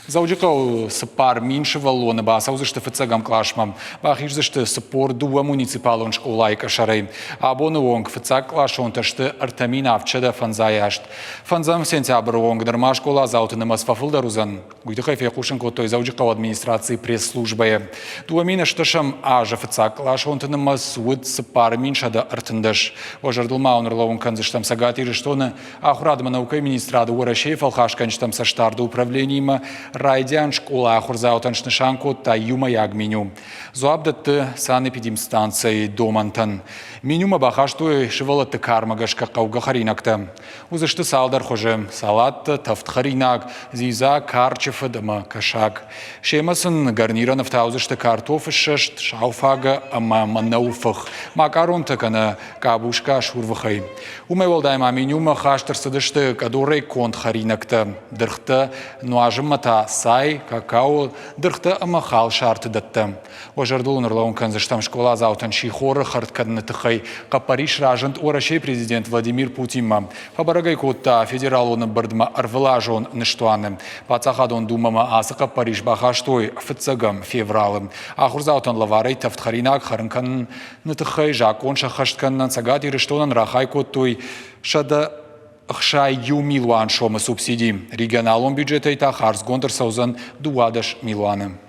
Заудикал сапар меньше валлона, саузышты фцагам клашмам, бахижзышты сапор дуа муниципалон школайка шарей, абоны вонг фцаг клашон ташты артамина авчада фанзаяшт. Фанзам сентябрь вонг дарма школа заутынымас фафылдарузан, гуйдыхай фекушен котой заудикал администрации пресс-службы. Дуамина шташам ажа фцаг клашон тынымас уд сапар меньше да артындаш. Ожардылма онрловын канзыштам сагатиры штоны, ахурадма наукай министрада урашей фалхашканчтам саштарды управлением Райдян школа ахурзаутаншны шанку та юма яг меню. Зуабдатты санэпидемстанции домантан. Менюма бахаштуй шивалатты кармагашка кауга харинакта. Узышты салдар хожем салатты тафт харинак, зиза карчефы дыма кашак. Шемасын гарнираны втаузышты картофы шышт, шауфага ама манауфых. Макарон тыканы кабушка шурвахай. Умевалдайма менюма хаштырсыдышты кадорей конт харинакта. Дырхты нуажымата сай, какао, дырхты амахал шарты датты. Ожардулын ырлауын канзыштам школа заутан шихоры харткадны тыхай. Капариш ражынт орашей президент Владимир Путинма. Фабарагай котта федералуны бардма арвылажон ныштуаны. Пацахадон думама асы Капариш бахаштой фыцагам февралым. Ахурзаутан лаварей тафтхаринак харынкан нытыхай жакон шахаштканнан сагат ирыштонан рахай коттой шада Хшай милуан шома субсидий. Регионалом бюджета и тахарс гондер саузан дуадаш милуаны.